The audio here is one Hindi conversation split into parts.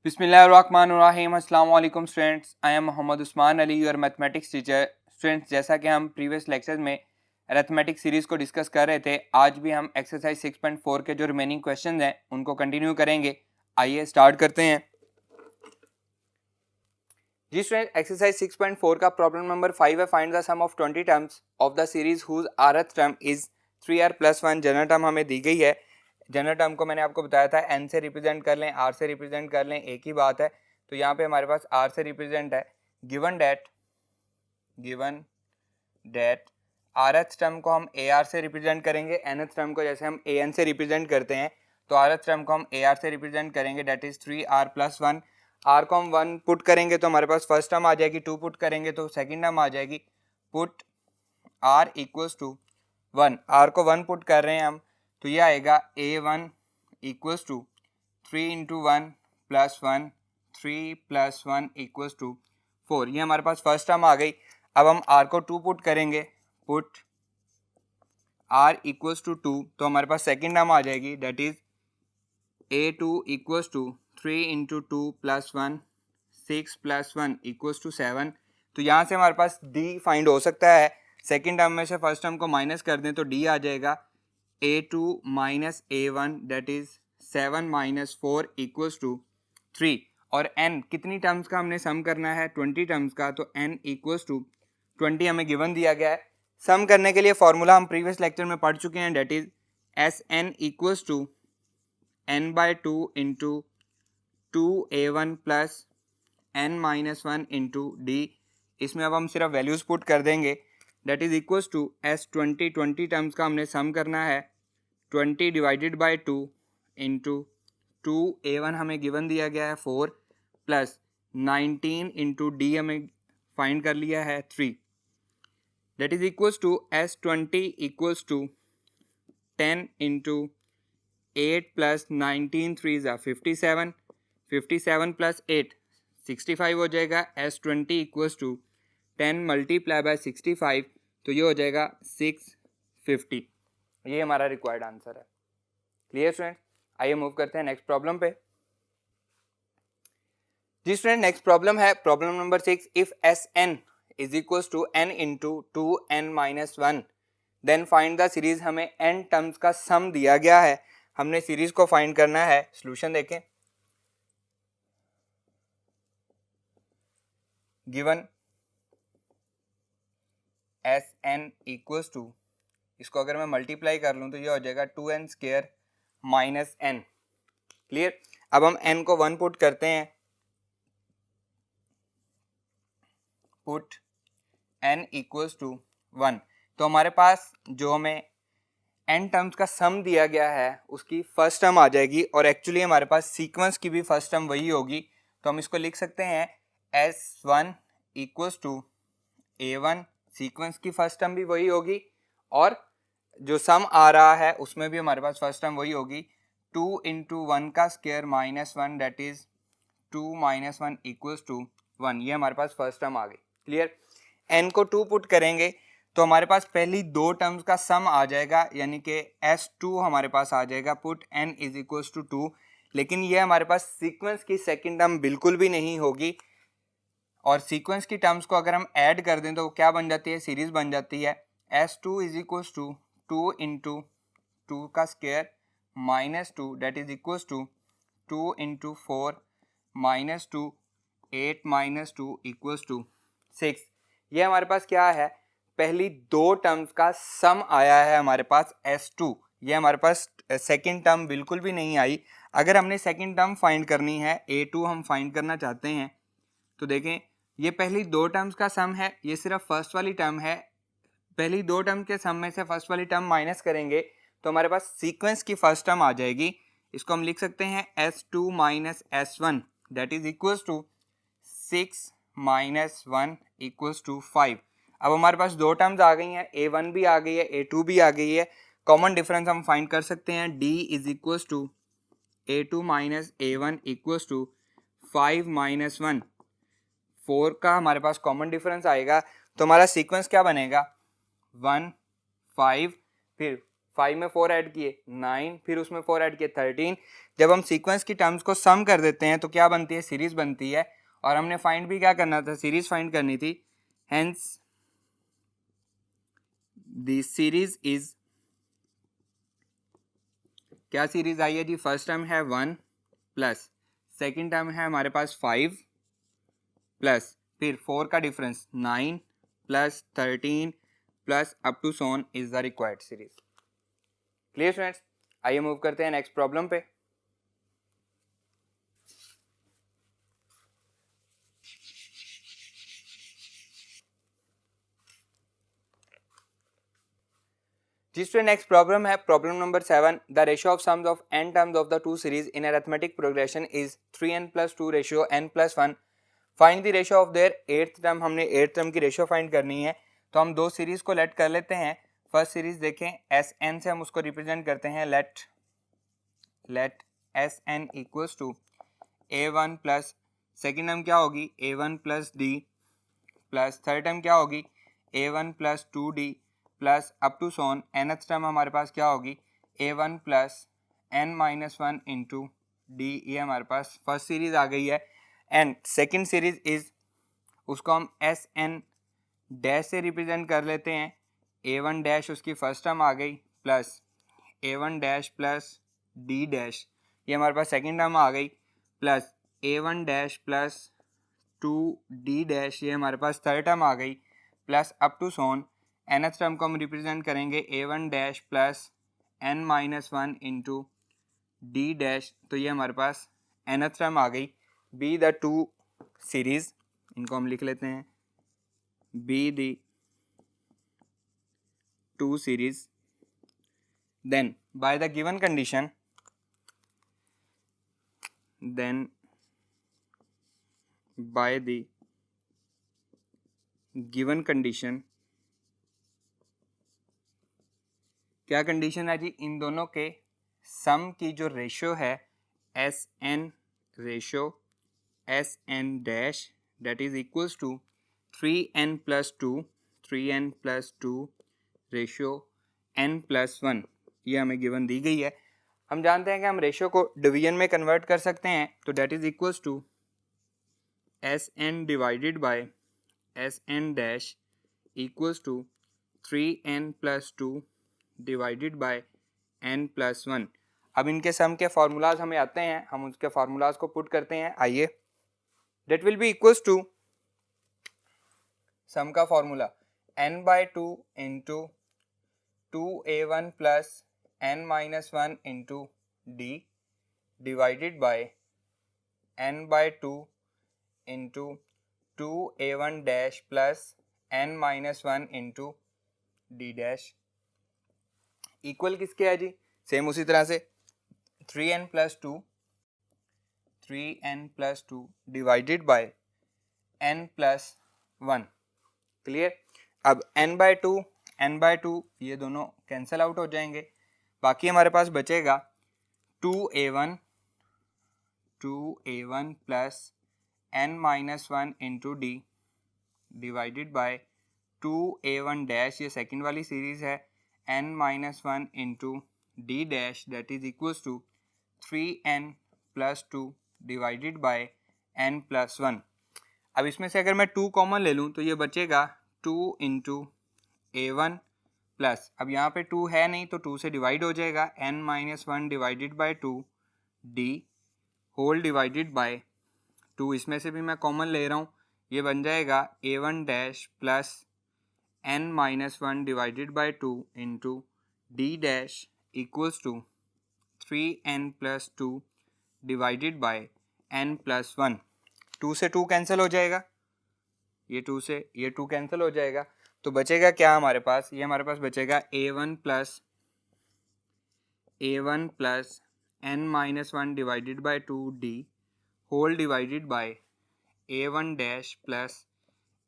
बिस्मिल्लाहिर्रहमानिर्रहीम। अस्सलाम वालेकुम students, I am Mohammad Usman Ali, your mathematics teacher. Students, जैसा कि हम प्रीवियस लेक्चर में अरिथमेटिक सीरीज़ को डिस्कस कर रहे थे, आज भी हम एक्सरसाइज 6.4 के जो रिमेनिंग क्वेश्चन हैं उनको कंटिन्यू करेंगे। आइए स्टार्ट करते हैं। जी स्टूडेंट, एक्सरसाइज 6.4 का प्रॉब्लम नंबर 5 है। Find the sum of 20 terms of the series whose rth term is 3r+1। General term हमें दी गई है। जनरल टर्म को मैंने आपको बताया था n से रिप्रेजेंट कर लें, r से रिप्रेजेंट कर लें, एक ही बात है। तो यहाँ पे हमारे पास r से रिप्रेजेंट है। गिवन डेट rth टर्म को हम ar से रिप्रेजेंट करेंगे, nth टर्म को जैसे हम an से रिप्रेजेंट करते हैं, तो rth टर्म को हम ar से रिप्रेजेंट करेंगे, डेट इज 3r+1। r को हम 1 पुट करेंगे तो हमारे पास फर्स्ट टर्म आ जाएगी, 2 पुट करेंगे तो सेकंड टर्म आ जाएगी। Put r equals to 1, r को 1 पुट कर रहे हैं हम, तो ये आएगा a1 equals to 3 into 1 plus 1, 3 plus 1 equals to 4। ये हमारे पास फर्स्ट टर्म आ गई। अब हम r को 2 पुट करेंगे, पुट r इक्वल्स टू 2, तो हमारे पास सेकंड टर्म आ जाएगी, that is a2 equals to 3 into 2 plus 1, 6 plus 1 equals to 7। तो यहाँ से हमारे पास d फाइंड हो सकता है। सेकंड टर्म में से फर्स्ट टर्म को माइनस कर दें तो d आ जाएगा a2 minus a1, that is 7 minus 4 equals to 3। और n कितनी टर्म्स का हमने सम करना है, 20 टर्म्स का, तो n इक्वल्स टू 20 हमें गिवन दिया गया है। सम करने के लिए फॉर्मूला हम प्रीवियस लेक्चर में पढ़ चुके हैं, that is Sn equals to n/2 into 2a1 plus n-1 into d। इसमें अब हम सिर्फ वैल्यूज पुट कर देंगे, that is equals to S20 terms का हमने सम करना है, 20 डिवाइडेड बाई 2 इंटू 2a1 हमें गिवन दिया गया है 4 प्लस 19 इंटू d हमें फाइंड कर लिया है 3, that is equals to S20 equals to 10 into 8 plus 19 3 ज़ा 57, 57 प्लस 8 65 हो जाएगा। S20 equals to 10 multiply by 65, तो ये हो जाएगा 650। ये हमारा रिक्वायर्ड आंसर है। Clear student? आइए मूव करते हैं नेक्स्ट प्रॉब्लम पे। जी स्टूडेंट, नेक्स्ट प्रॉब्लम है problem number 6। If Sn is equals to n into 2n-1 then find the series. हमें n टर्म्स का सम दिया गया है, हमने सीरीज को फाइंड करना है। सॉल्यूशन देखें। गिवन Sn इक्वल्स टू, इसको अगर मैं मल्टीप्लाई कर लूँ तो ये हो जाएगा 2n square minus n। Clear? अब हम n को 1 पुट करते हैं, पुट n इक्वल्स टू 1, तो हमारे पास जो हमें n टर्म्स का सम दिया गया है उसकी फर्स्ट टर्म आ जाएगी, और एक्चुअली हमारे पास सीक्वेंस की भी फर्स्ट टर्म वही होगी, तो हम इसको लिख सकते हैं S1 equals to A1, sequence की फर्स्ट टर्म भी वही होगी, और जो सम आ रहा है उसमें भी हमारे पास फर्स्ट टर्म वही होगी, 2 इंटू 1 का square minus 1, that is 2 minus 1 equals to 1। ये हमारे पास फर्स्ट टर्म आ गई। क्लियर? n को 2 पुट करेंगे तो हमारे पास पहली दो टर्म्स का सम आ जाएगा, यानी कि S2 हमारे पास आ जाएगा, put n is equals to 2। लेकिन ये हमारे पास सीक्वेंस की सेकंड टर्म बिल्कुल भी नहीं होगी, और सीक्वेंस की टर्म्स को अगर हम ऐड कर दें तो क्या बन जाती है, सीरीज बन जाती है। S2 is equals to 2 into 2 का square minus 2, that is equals to 2 into 4 minus 2, 8 minus 2 equals to 6। ये हमारे पास क्या है, पहली दो टर्म्स का सम आया है हमारे पास S2। ये हमारे पास सेकंड टर्म बिल्कुल भी नहीं आई। अगर हमने सेकंड टर्म फाइंड करनी है, A2 हम फाइंड करना चाहते हैं, तो देखें ये पहली दो टर्म्स का सम है, ये सिर्फ फर्स्ट वाली टर्म है। पहली दो टर्म के सम में से फर्स्ट वाली टर्म माइनस करेंगे तो हमारे पास सीक्वेंस की फर्स्ट टर्म आ जाएगी। इसको हम लिख सकते हैं S2 minus S1, that is equals to 6 minus 1 equals to 5। अब हमारे पास दो टर्म्स आ गई हैं, A1 भी आ गई है, A2 भी आ गई है। कॉमन डिफरेंस हम फाइंड कर सकते हैं, D is equals to A2 minus A1 equals to 5 minus 1। 4 का हमारे पास कॉमन डिफरेंस आएगा, तो हमारा सीक्वेंस क्या बनेगा, 1 5, फिर 5 में 4 ऐड किए 9, फिर उसमें 4 ऐड किए 13। जब हम सीक्वेंस की टर्म्स को सम कर देते हैं तो क्या बनती है, सीरीज बनती है। और हमने फाइंड भी क्या करना था, सीरीज फाइंड करनी थी। हेंस द सीरीज इज, क्या सीरीज आई है जी, फर्स्ट टर्म है 1 प्लस सेकेंड टर्म है हमारे पास 5 प्लस फिर 4 का difference 9 plus 13 plus up to so on is the required series. Clear students, आइए मूव करते हैं नेक्स्ट प्रॉब्लम पे। जिससे नेक्स्ट प्रॉब्लम है problem number 7। The ratio of sums of n terms of the two series in arithmetic progression is 3n + 2 ratio n + 1। Find the ratio of their eighth term. हमने एट्थ टर्म की रेशियो फाइंड करनी है, तो हम दो सीरीज को लेट कर लेते हैं। फर्स्ट सीरीज देखें Sn से हम उसको रिप्रेजेंट करते हैं, let Sn equals to a1 plus second term क्या होगी a1 + d plus third term क्या होगी a1 + 2d plus up to so on nth term हमारे पास क्या होगी a1 + n-1 इंटू डी। ये हमारे पास फर्स्ट सीरीज आ गई है। एंड सेकेंड सीरीज इज, उसको हम Sn डैश से रिप्रेजेंट कर लेते हैं। a1 डैश उसकी फर्स्ट टर्म आ गई plus a1 dash plus d dash, ये हमारे पास सेकेंड टर्म आ गई, plus a1 dash plus 2d dash, ये हमारे पास थर्ड टर्म आ गई, plus up to so on nth term को हम रिप्रेजेंट करेंगे a1 dash plus n-1 into d dash, तो ये हमारे पास nth टर्म आ गई। बी द टू सीरीज, इनको हम लिख लेते हैं be the two series. Then by the given condition, then by the given condition, क्या कंडीशन है जी, इन दोनों के सम की जो रेशियो है Sn ratio Sn dash that is equals to 3n + 2 ratio n+1, ये हमें गिवन दी गई है। हम जानते हैं कि हम रेशियो को डिवीजन में कन्वर्ट कर सकते हैं, तो that is equals to Sn divided by Sn dash equals to 3n + 2 divided by n+1। अब इनके सम के फार्मूलाज हमें आते हैं, हम उसके फार्मूलाज को पुट करते हैं। आइए, that will be equals to, sum का formula n/2 into 2a1 plus n-1 into d divided by n/2 into 2a1 dash plus n-1 into d dash equal किसके है जी, सेम उसी तरह से 3n + 2 divided by n+1। Clear. अब n/2 ये दोनों कैंसिल आउट हो जाएंगे, बाकी हमारे पास बचेगा 2a1 plus n-1 into d divided by 2a1 dash, ये सेकेंड वाली सीरीज है, n-1 into d dash that is equals to 3n + 2 divided by n+1। अब इसमें से अगर मैं 2 कॉमन ले लूँ तो ये बचेगा 2 इंटू a1 प्लस, अब यहाँ पे 2 है नहीं तो 2 से डिवाइड हो जाएगा, n-1 divided by 2 d whole divided by 2, इसमें से भी मैं कॉमन ले रहा हूँ, ये बन जाएगा a1 dash plus n-1 divided by 2 into d dash equals to 3n + 2 divided by n+1। 2 से 2 कैंसिल हो जाएगा, ये 2 से ये 2 कैंसिल हो जाएगा, तो बचेगा क्या हमारे पास, ये हमारे पास बचेगा a1 plus n-1 divided by 2d whole divided by a1 dash plus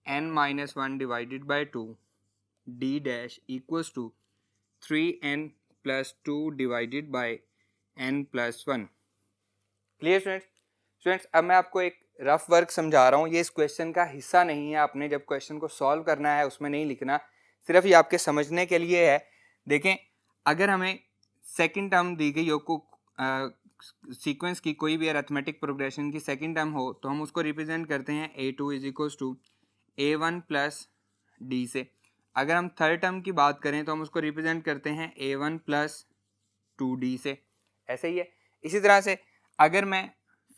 n-1 divided by 2 d dash equals to 3n + 2 divided by n+1। Clear students, अब मैं आपको एक रफ वर्क समझा रहा हूँ, ये इस क्वेश्चन का हिस्सा नहीं है, आपने जब क्वेश्चन को सॉल्व करना है उसमें नहीं लिखना, सिर्फ ये आपके समझने के लिए है। देखें, अगर हमें सेकंड टर्म दी गई हो को सीक्वेंस की कोई भी अरिथमेटिक प्रोग्रेशन की सेकंड टर्म हो तो हम उसको रिप्रेजेंट करते हैं A2 is equals to A1 plus D से। अगर हम थर्ड टर्म की बात करें तो हम उसको रिप्रेजेंट करते हैं A1 प्लस 2D से। ऐसे ही है। इसी तरह से अगर मैं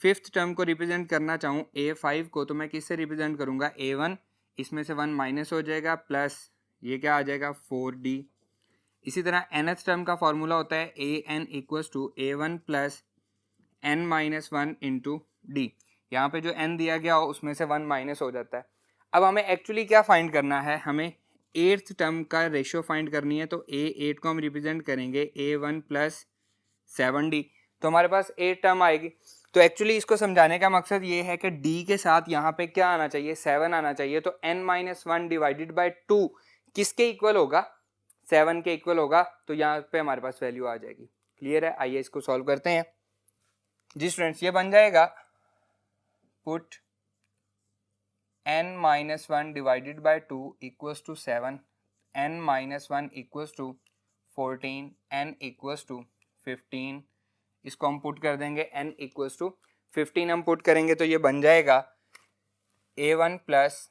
फिफ्थ टर्म को रिप्रेजेंट करना चाहूँ A5 को तो मैं किससे रिप्रेजेंट करूँगा A1, इसमें से 1 माइनस हो जाएगा प्लस ये क्या आ जाएगा 4D। इसी तरह nth टर्म का फॉर्मूला होता है an equals to A1 plus n minus 1 into D. यहाँ पे जो n दिया गया हो उसमें से 1 माइनस हो जाता है। अब हमें एक्चुअली क्या फाइंड करना है, हमें एट्थ टर्म का रेशियो फाइंड करनी है। तो A8 को हम रिप्रेजेंट करेंगे A1 प्लस 7D, तो हमारे पास 8 टर्म आएगी। तो एक्चुअली इसको समझाने का मकसद ये है कि D के साथ यहाँ पे क्या आना चाहिए, 7 आना चाहिए। तो n माइनस 1 डिवाइडेड बाई 2 किसके इक्वल होगा, 7 के इक्वल होगा। तो यहाँ पे हमारे पास वैल्यू आ जाएगी। क्लियर है, आइए इसको सॉल्व करते हैं। जी स्टूडेंट्स, ये बन जाएगा put n minus 1 divided by 2 equals to 7, n minus 1 equals to 14, n equals to 15। इसको हम पुट कर देंगे, n इक्वल्स टू 15 हम पुट करेंगे तो ये बन जाएगा A1 plus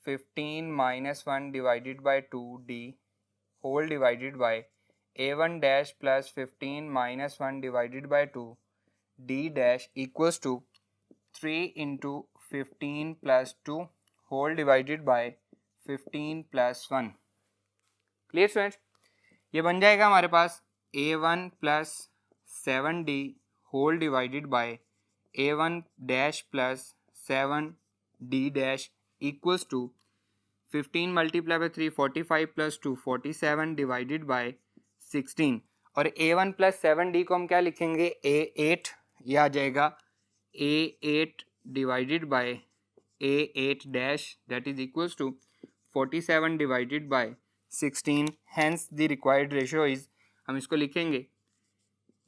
15 minus 1 divided by 2D whole divided by A1 dash plus 15 minus 1 divided by 2D dash equals to 3 into 15 plus 2 whole divided by 15 plus 1। Clear students, ये बन जाएगा हमारे पास A1 plus 7D whole divided by A1 dash plus 7D dash equals to 15 multiply by 3 45 plus 2 47 divided by 16। और A1 प्लस 7D को हम क्या लिखेंगे, A8, ये आ जाएगा A8 divided by A8 dash that is equals to 47 divided by 16। Hence the required ratio is, हम इसको लिखेंगे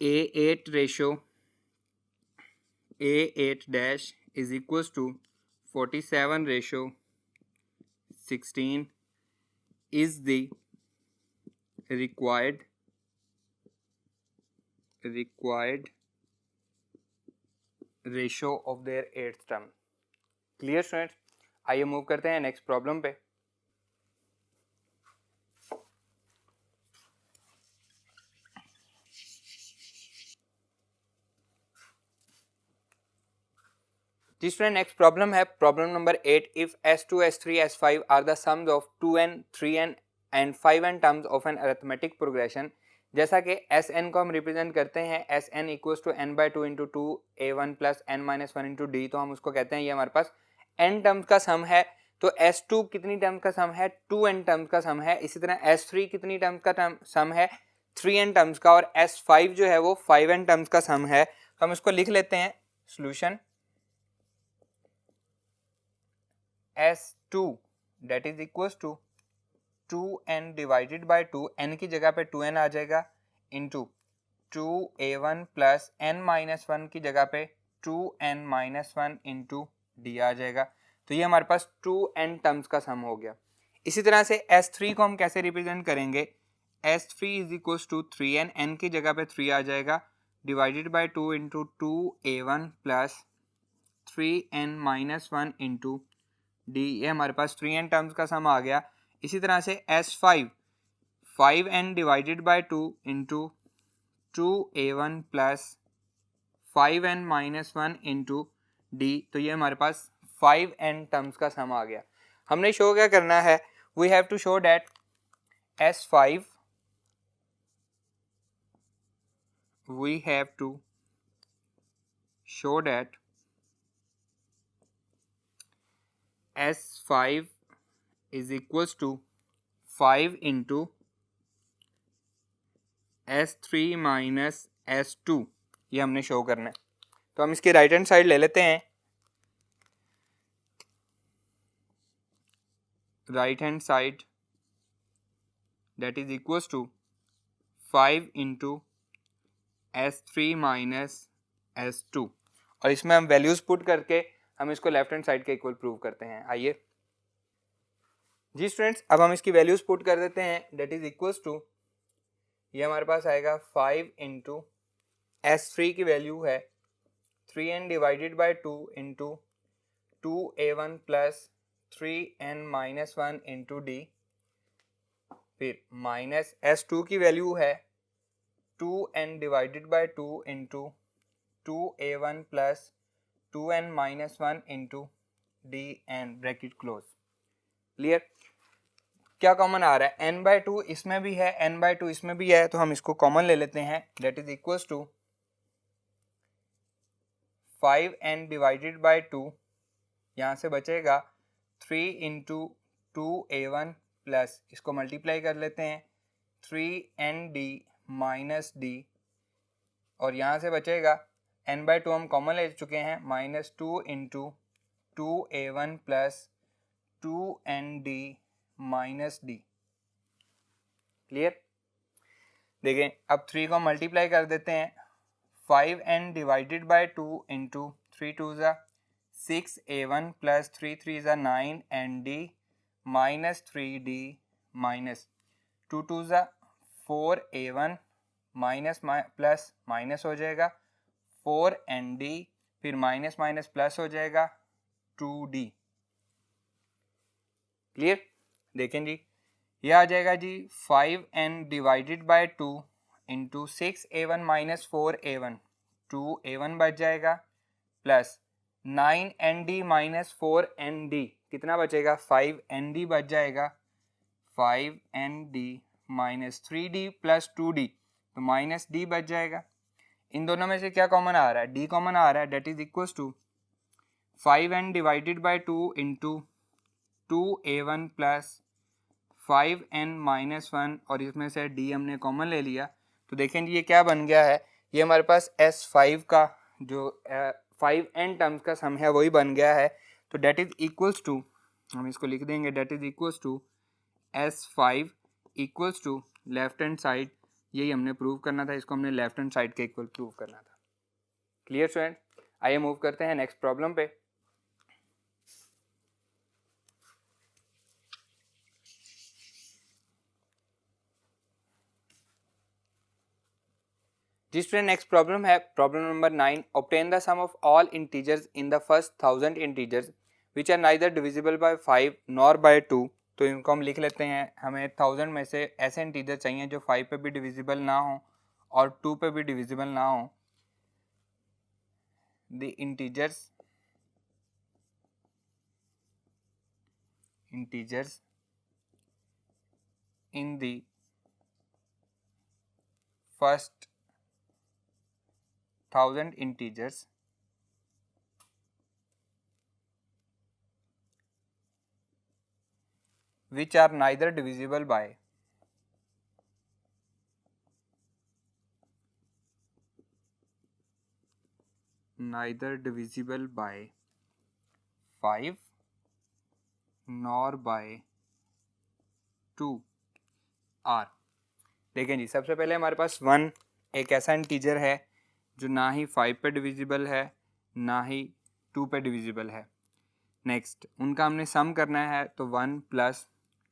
A8 ratio A8 dash is equals to 47 ratio 16 is the required ratio of their eighth term। Clear students, आइए मूव करते हैं नेक्स्ट प्रॉब्लम पे। जी स्टूडेंट, नेक्स्ट प्रॉब्लम है problem number 8। If S2, S3, S5 are the sums of 2n, 3n and 5n terms of an arithmetic progression. जैसा कि Sn को हम रिप्रेजेंट करते हैं Sn equals to n by 2 into 2 A1 plus n minus 1 into D. तो हम उसको कहते हैं ये हमारे पास n टर्म्स का सम है। तो S2 कितनी टर्म्स का सम है, 2n टर्म्स का सम है। इसी तरह S3 कितनी टर्म्स का सम है, 3n टर्म्स का। और S5 जो है वो 5n टर्म्स का सम है। तो हम इसको लिख लेते हैं solution S2 that is equals to 2n divided by 2, n की जगह पे 2n आ जाएगा, into 2A1 plus n minus 1 की जगह पे 2n माइनस 1 इंटू डी आ जाएगा। तो ये हमारे पास 2n टर्म्स का सम हो गया। इसी तरह से S3 को हम कैसे रिप्रेजेंट करेंगे, S3 is equals to 3n, n की जगह पे 3 आ जाएगा, divided by 2 into 2A1 plus 3n minus 1 into D. ये हमारे पास 3n टर्म्स का सम आ गया। इसी तरह से S5 5n divided by 2 into 2A1 plus 5n minus 1 into D. तो ये हमारे पास 5n टर्म्स का सम आ गया। हमने शो क्या करना है, we have to show that S5 we have to show that S5 is equals to 5 into S3 minus S2, ये हमने शो करना है। तो हम इसकी राइट हैंड साइड ले लेते हैं। Right hand side that is equals to 5 into S3 minus S2, और इसमें हम वैल्यूज पुट करके हम इसको लेफ्ट हैंड साइड के इक्वल प्रूव करते हैं। आइए, जी स्टूडेंट्स, अब हम इसकी वैल्यूज पुट कर देते हैं। डेट इज इक्वल्स टू, ये हमारे पास आएगा 5 इंटू S3 की वैल्यू है 3n divided by 2 into 2a1 plus 3n minus 1 into D, फिर माइनस S2 की वैल्यू है 2n divided by 2 into 2a1 plus 2n minus 1 into D and bracket close. Clear? क्या कॉमन आ रहा है? n बाई 2 इसमें भी है, n बाई 2 इसमें भी है, तो हम इसको कॉमन ले लेते हैं। That is equals to 5n divided by 2, यहाँ से बचेगा 3 इंटू 2a1 प्लस, इसको मल्टीप्लाई कर लेते हैं 3nd माइनस डी, और यहाँ से बचेगा n बाई 2 हम कॉमन ले चुके हैं, minus 2 into 2a1 plus 2nd minus D. Clear? देखें, अब 3 को मल्टीप्लाई कर देते हैं, 5n डिवाइडेड बाई 2 इंटू 3 2 ज़ा 6a1 प्लस 3 3 ज़ा 9nd माइनस 3d माइनस 2 2 ज़ा 4a1 माइनस प्लस माइनस हो जाएगा 4nd, फिर माइनस माइनस प्लस हो जाएगा 2d। क्लियर? देखें जी, ये आ जाएगा जी 5n divided by 2 into 6a1 minus 4a1, 2a1 बच जाएगा प्लस 9nd माइनस 4nd, कितना बचेगा? 5nd बच जाएगा, 5nd minus 3d plus 2d, तो माइनस d बच जाएगा। इन दोनों में से क्या कॉमन आ रहा है? d कॉमन आ रहा है। That is equals to 5n divided by 2 into 2a1 plus 5n minus 1, और इसमें से d हमने कॉमन ले लिया, तो देखें ये क्या बन गया है, ये हमारे पास S5 का जो 5n टर्म्स का सम है वही बन गया है। तो डेट इज इक्वल्स टू, हम इसको लिख देंगे, that is equals to S5 equals to left hand side, यही हमने प्रूव करना था, इसको हमने लेफ्ट हैंड साइड के इक्वल प्रूव करना था। Clear student? आइए मूव करते हैं नेक्स्ट प्रॉब्लम पे। जी स्टूडेंट, नेक्स्ट प्रॉब्लम है problem number 9। Obtain the sum of all integers in the first 1000 integers which are neither divisible by 5 nor by 2। तो इनको हम लिख लेते हैं। हमें 1000 में से ऐसे इंटीजर चाहिए जो 5 पे भी डिविजिबल ना हो और 2 पे भी डिविजिबल ना हो। The integers in the first 1000 integers which are neither divisible by 5 nor by 2 are। देखें जी, सबसे पहले हमारे पास 1 एक ऐसा इंटीजर है जो ना ही 5 पे डिविजिबल है ना ही 2 पे डिविजिबल है। नेक्स्ट उनका हमने सम करना है, तो 1 प्लस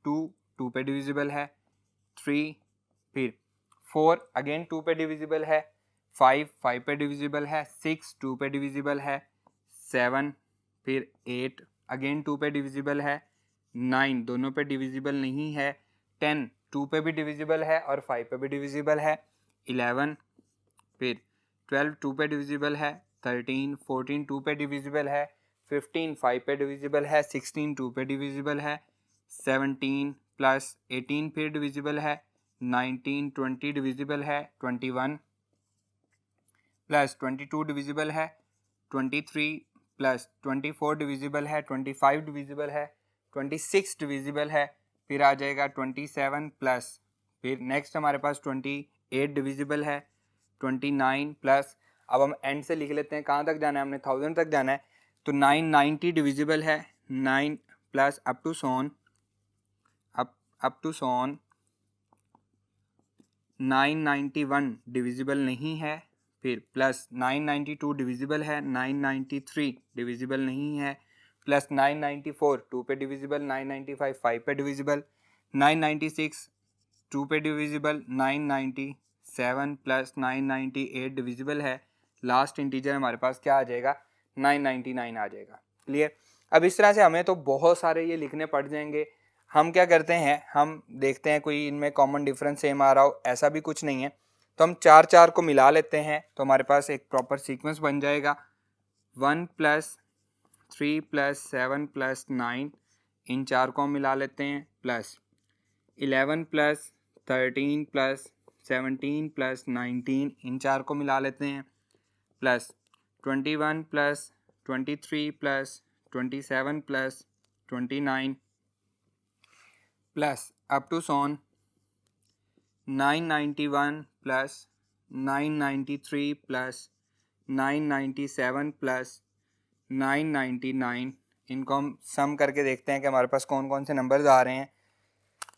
2 2 पे डिविजिबल है, 3 फिर 4 अगेन 2 पे डिविजिबल है, 5 5 पे डिविजिबल है, 6 2 पे डिविजिबल है, 7 फिर 8 अगेन 2 पे डिविजिबल है, 9 दोनों पे डिविजिबल नहीं है, 10 2 पे भी डिविजिबल है और 5 पे भी डिविजिबल है, 11 फिर 12 2 पे डिविजिबल है, 13 14 2 पे डिविजिबल है, 15 5 पे डिविजिबल है, 16 2 पे डिविजिबल है, 17 प्लस 18 फिर डिविजिबल है, 19 20 डिविजिबल है, 21 प्लस 22 डिविजिबल है, 23 प्लस 24 डिविजिबल है, 25 डिविजिबल है, 26 डिविजिबल है, फिर आ जाएगा 27 प्लस फिर नेक्स्ट हमारे पास 28 डिविजिबल है, 29 प्लस, अब हम एंड से लिख लेते हैं कहाँ तक जाना है, हमने 1000 तक जाना है, तो 990 डिविजिबल है, 9 plus up to so on 991 divisible नहीं है, फिर प्लस 992 डिविजिबल है, 993 डिविजिबल नहीं है, प्लस 994 2 पे डिविजिबल, 995 5 पे डिविजिबल, 996 2 पे डिविजिबल, 997 प्लस 998 डिविजिबल है। लास्ट इंटीजर हमारे पास क्या आ जाएगा, 999 आ जाएगा। क्लियर। अब इस तरह से हमें तो बहुत सारे ये लिखने पड़ जाएंगे। हम क्या करते हैं, हम देखते हैं कोई इनमें कॉमन डिफरेंस सेम आ रहा हो, ऐसा भी कुछ नहीं है, तो हम 4 को मिला लेते हैं तो हमारे पास एक प्रॉपर सीक्वेंस बन जाएगा। 1 प्लस 3 प्लस 7 प्लस 9, इन 4 को हम मिला लेते हैं, प्लस 11 प्लस 13 प्लस 17 प्लस 19, इन 4 को मिला लेते हैं, plus 21 plus 23 plus 27 plus 29 plus up to so on 991 plus 993 plus 997 plus 999, इनको हम सम करके देखते हैं कि हमारे पास कौन कौन से नंबर्स आ रहे हैं।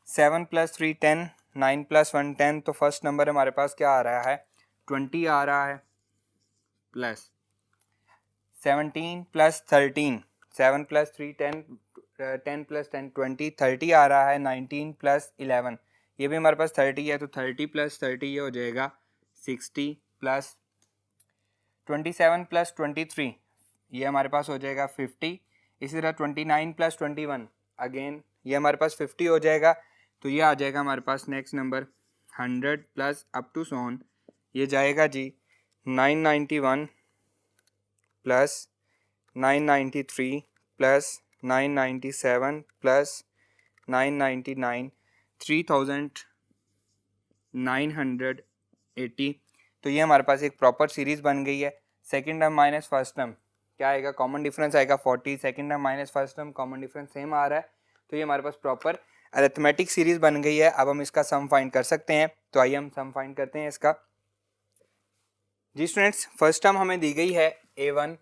7 प्लस 3 10, 9 प्लस 1 10, तो फर्स्ट नंबर हमारे पास क्या आ रहा है, 20 आ रहा है, प्लस 17 प्लस 13, 7 प्लस 3 10, 10 प्लस 10 20, 30 आ रहा है, 19 प्लस 11, ये भी हमारे पास 30 है, तो 30 प्लस 30 ये हो जाएगा 60, प्लस 27 प्लस 23 ये हमारे पास हो जाएगा 50, इसी तरह 29 प्लस 21 अगेन ये हमारे पास 50 हो जाएगा, तो ये आ जाएगा हमारे पास next number 100 plus up to सोन, ये जाएगा जी 991 प्लस 993 प्लस 997 प्लस 999, 3980, तो ये हमारे पास एक प्रॉपर सीरीज बन गई है। Second term minus first term क्या आएगा, कॉमन डिफरेंस आएगा 40, second term minus first term common difference same आ रहा है, तो ये हमारे पास प्रॉपर अरिथमेटिक सीरीज बन गई है। अब हम इसका सम फाइंड कर सकते हैं, तो आइए हम सम फाइंड करते हैं इसका। जी स्टूडेंट्स, फर्स्ट टर्म हमें दी गई है a1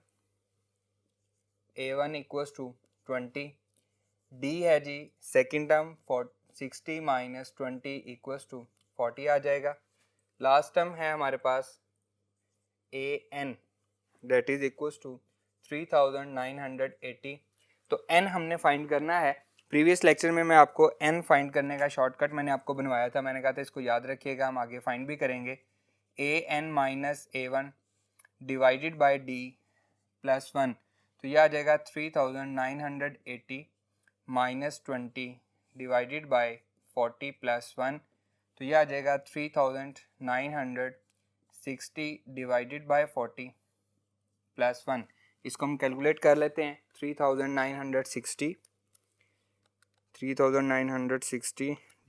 इक्वल्स टू 20, डी है जी second term 60 minus 20 equals to 40 आ जाएगा। लास्ट टर्म है हमारे पास an that is equals to 3980, तो n हमने फाइंड करना है। प्रीवियस लेक्चर में मैं आपको n फाइंड करने का शॉर्टकट मैंने आपको बनवाया था, मैंने कहा था इसको याद रखिएगा, हम आगे फाइंड भी करेंगे। an minus a1 divided by d plus 1, तो यह आ जाएगा 3980 माइनस 20 डिवाइडेड बाय 40 प्लस 1, तो यह आ जाएगा 3960 डिवाइडेड बाय 40 प्लस 1। इसको हम कैलकुलेट कर लेते हैं। 3960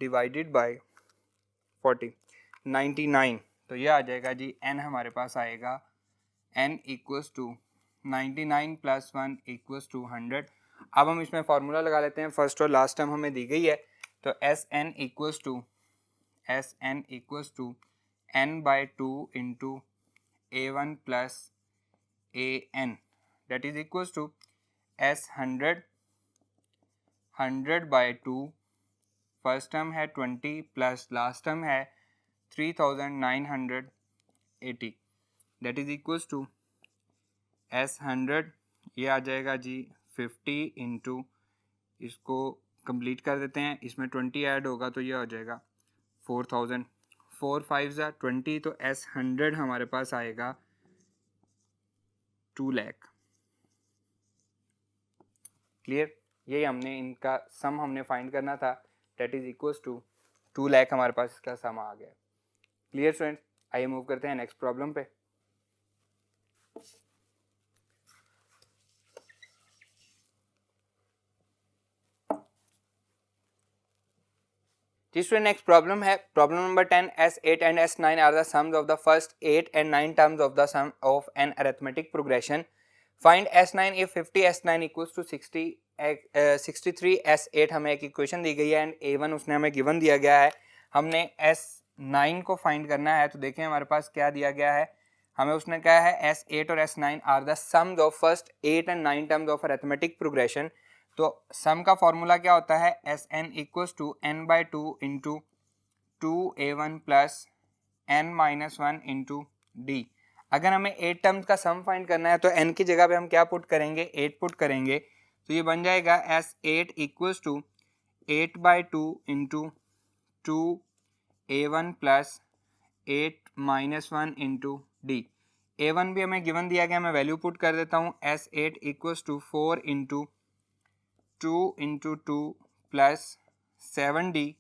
डिवाइडेड बाय 40 99, तो ये आ जाएगा जी n हमारे पास आएगा n equals to 99 plus 1 equals to 100। अब हम इसमें फार्मूला लगा लेते हैं, फर्स्ट और लास्ट टर्म हमें दी गई है, तो Sn equals to n by 2 into a1 plus an that is equals to S100 by 2, first term है 20 प्लस लास्ट टर्म है 3980 that is equals to S100, ये आ जाएगा जी 50 इंटू, इसको कंप्लीट कर देते हैं, इसमें 20 ऐड होगा तो ये हो जाएगा 4000, 4 5 20, तो S100 हमारे पास आएगा 2 लाख। क्लियर, यही हमने इनका सम हमने फाइंड करना था, that is equals to 2 lakh हमारे पास इसका सम आ गया। क्लियर स्टूडेंट, आइए मूव करते हैं नेक्स्ट प्रॉब्लम पे। जी स्टूडेंट, नेक्स्ट प्रॉब्लम है problem number 10। S8 and S9 are the sums of the first 8 and 9 terms of the sum of an arithmetic progression. Find S9 if 50 S9 equals to 63 S8 हमें एक इक्वेशन दी गई है एंड A1 उसने हमें गिवन दिया गया है। हमने S9 को फाइंड करना है, तो देखें हमारे पास क्या दिया गया है, हमें उसने कहा है S8 और S9 are the sums of first 8 and 9 terms of arithmetic progression. तो सम का फॉर्मूला क्या होता है, Sn equals to n by 2 into 2a1 plus n minus 1 into D. अगर हमें 8 टर्म्स का सम फाइंड करना है तो n की जगह पे हम क्या पुट करेंगे, 8 पुट करेंगे, तो ये बन जाएगा S8 equals to 8/2 into 2A1 plus 8-1 into D. A1 भी हमें गिवन दिया गया, मैं वैल्यू पुट कर देता हूँ। S8 equals to 4 into 2 into 2 plus 7D,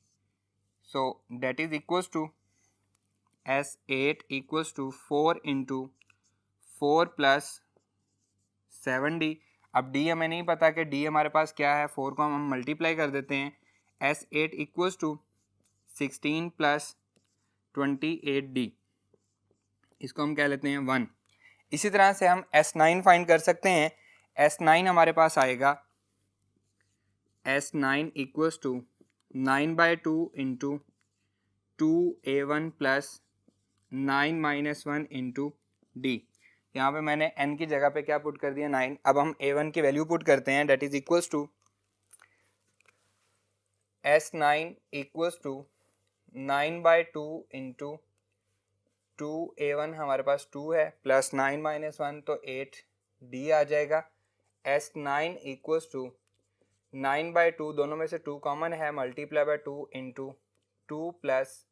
so that is equals to S8 equals to 4 into 4 plus 7D। अब D हमें नहीं पता कि D हमारे पास क्या है, 4 को हम मल्टीप्लाई कर देते हैं। S8 equals to 16 plus 28D, इसको हम कह लेते हैं 1। इसी तरह से हम S9 फाइंड कर सकते हैं। S9 हमारे पास आएगा S9 equals to 9/2 into 2A1 plus 9-1 into D. यहाँ पे मैंने n की जगह पे क्या पुट कर दिया, 9। अब हम A1 की वैल्यू पुट करते हैं, that is equals to S9 equals to 9/2 into 2A1 हमारे पास 2 है, प्लस 9-1 तो 8D आ जाएगा। S9 इक्वल्स टू 9/2, दोनों में से 2 कॉमन है, multiply by 2 into 2 plus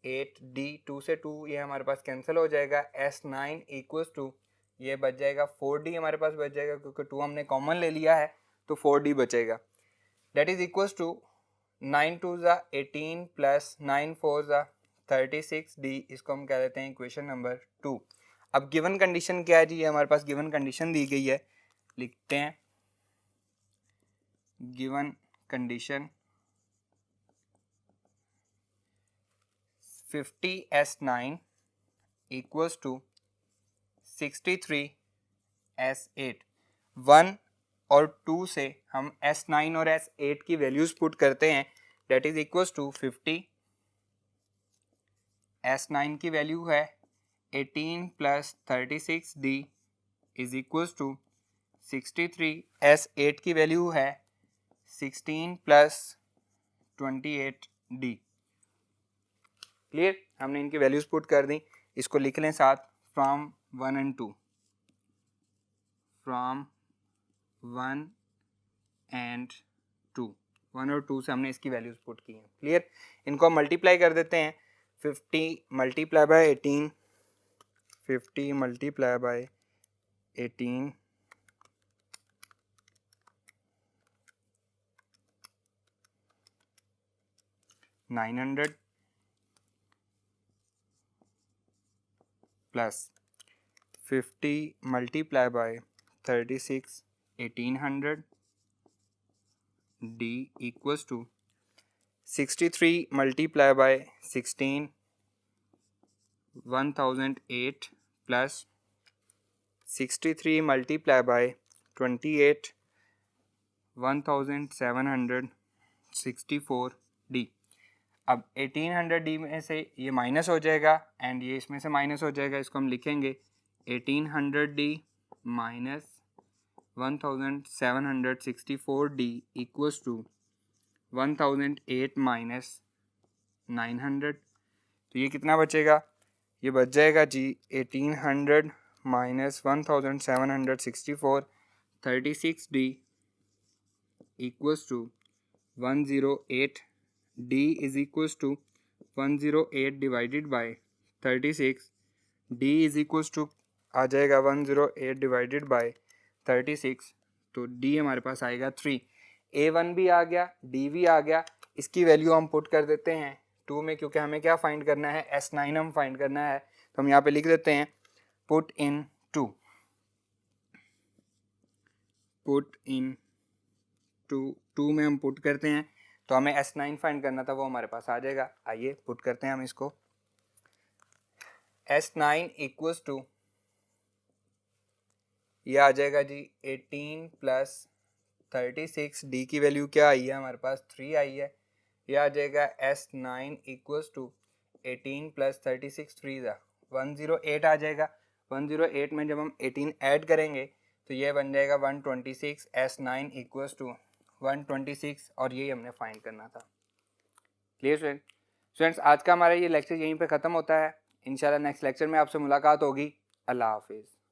8D, 2 से 2 ये हमारे पास कैंसिल हो जाएगा। S9 इक्वल्स टू ये बच जाएगा 4D हमारे पास बच जाएगा, क्योंकि 2 हमने कॉमन ले लिया है तो 4D बचेगा। डेट इज इक्वल्स टू 9 2 ज़ा 18 प्लस 9 4 ज़ा 36D, इसको हम कह देते हैं इक्वेशन नंबर 2। अब गिवन कंडीशन क्या है जी, ये हमारे पास गिवन कंडीशन दी गई है, लिखते हैं given condition 50S9 equals to 63S8। 1 और 2 से हम S9 और S8 की वैल्यूज़ पुट करते हैं, that is equals to 50। S9 की वैल्यू है 18 plus 36D is equals to 63। S8 की वैल्यू है 16 प्लस 28D। क्लियर, हमने इनकी वैल्यूज पुट कर दी। इसको लिख लें साथ, फ्रॉम 1 and 2, फ्रॉम 1 and 2, 1 और 2 से हमने इसकी वैल्यूज पुट की हैं। क्लियर, इनको हम मल्टीप्लाई कर देते हैं। 50 multiply by 18, 50 multiply by 18 900 plus 50 multiply by 36 1800 D equals to 63 multiply by 16 1008 plus 63 multiply by 28 1764D। अब 1800D में से ये माइनस हो जाएगा एंड ये इसमें से माइनस हो जाएगा, इसको हम लिखेंगे 1800D minus 1764D equals to 1008 minus 900। तो ये कितना बचेगा, ये बच जाएगा जी 1800 minus 1764, 36D equals to 108। D is equals to 108 divided by 36। D is equals to आ जाएगा 108 डिवाइडेड बाय 36, तो D हमारे पास आएगा 3। A1 भी आ गया, D भी आ गया। इसकी वैल्यू हम पुट कर देते हैं 2 में, क्योंकि हमें क्या फाइंड करना है, S9 हम फाइंड करना है। तो हम यहाँ पे लिख देते हैं पुट इन 2, पुट इन 2 में हम पुट करते हैं तो हमें S9 फाइंड करना था, वो हमारे पास आ जाएगा। आइए पुट करते हैं हम इसको। S9 इक्वल्स टू ये आ जाएगा जी 18 प्लस 36, D की वैल्यू क्या आई है हमारे पास, 3 आई है। ये आ जाएगा S9 इक्वल्स टू 18 प्लस 36 3 ज़ा 108 आ जाएगा। 108 में जब हम 18 ऐड करेंगे तो ये बन जाएगा 126। S9 इक्वल्स टू 126 और यही हमने फाइंड करना था। क्लियर स्टूडेंट्स, आज का हमारा ये लेक्चर यहीं पे ख़त्म होता है। इंशाल्लाह नेक्स्ट लेक्चर में आपसे मुलाकात होगी। अल्लाह हाफिज़।